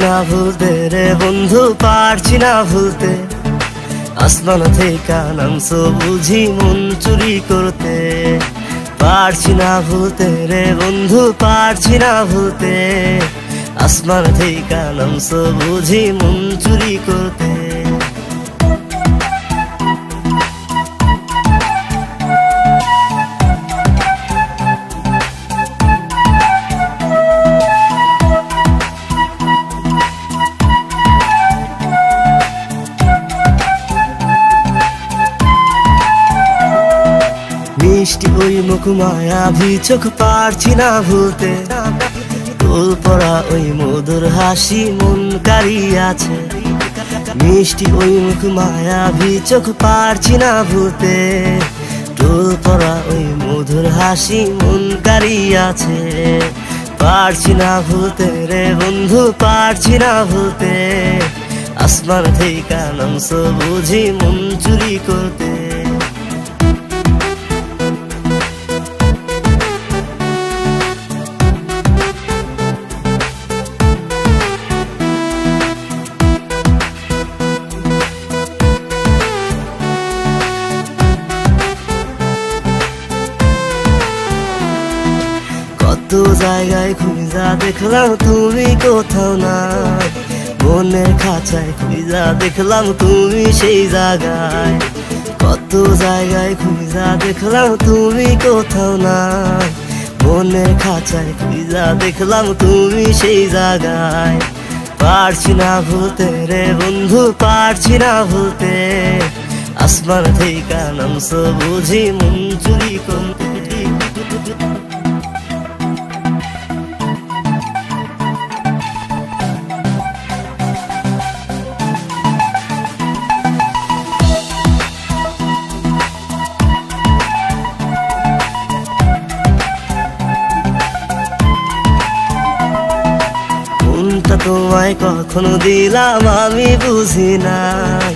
না ভুলতে রে বন্ধু, পারছি না ভুলতে। আসমান থেকে নামছো বুঝি মন চুরি করতে। পারছি না ভুলতে রে বন্ধু, পারছি না ভুলতে। আসমান থেকে নামছো বুঝি মন চুরি করতে। মিষ্টি ওই মুখ মায়াবী চোখ, পারছি না ভুলতে। তোল পড়া ওই মধুর হাসি মন কাড়িয়াছে। মিষ্টি ওই মুখ মায়াবী চোখ, পারছি না ভুলতে। তোল পড়া ওই মধুর হাসি মন কাড়িয়াছে। পারছি না ভুলতে রে বন্ধু, পারছি না ভুলতে। আসমান থেকে নামছো বুঝি মন চুরি করতে। কত জায়গায় খুঁজা দেখলাম তুমি কোথাও নাই। মনের খাঁচায় খুঁজা দেখলাম তুমি সেই জায়গায়। কত জায়গায় খুঁজা দেখলাম তুমি কোথাও নাই। মনের খাঁচায় খুঁজা দেখলাম তুমি সেই জায়গায়। পারছি না ভুলতে রে বন্ধু, পারছি না ভুলতে। আসমান থেকে নামছো বুঝি মন চুরি করতে। মনটা তোমায় কখনো দিলাম আমি বুঝি নাই।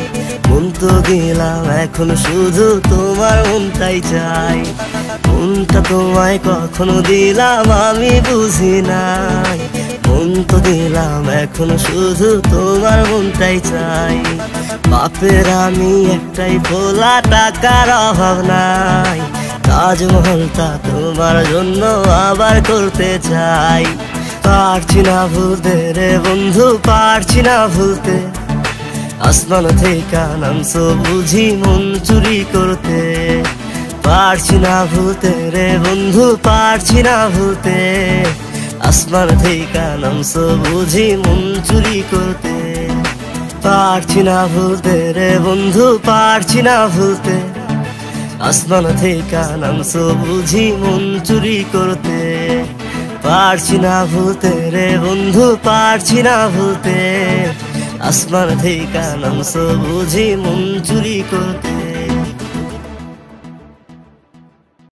মন তো দিলাম এখন শুধু তোমার মনটাই চাই। মনটা তোমায় কখনো দিলাম আমি বুঝি নাই। মন তো দিলাম এখন শুধু তোমার মনটাই চাই। বাপের আমি একটাই ভোলা, টাকার অভাব নাই। তাজমহলটা তোমার জন্য আবার করতে চাই। পারছি না ভুলতে রে বন্ধু, পারছি না ভুলতে। আসমান থেকে নামছো বুঝি মন চুরি করতে। পারছি না ভুলতে রে বন্ধু, পারছি না ভুলতে। আসমান থেকে নামছো বুঝি মন চুরি করতে। পারছি না ভুলতে রে বন্ধু, পারছি না ভুলতে। আসমান থেকে নামছো বুঝি মন চুরি করতে। পারছি না ভুলতে রে বন্ধু, পারছি না ভুলতে। আসমান থেকে নামছো বুঝি মন চুরি করতে।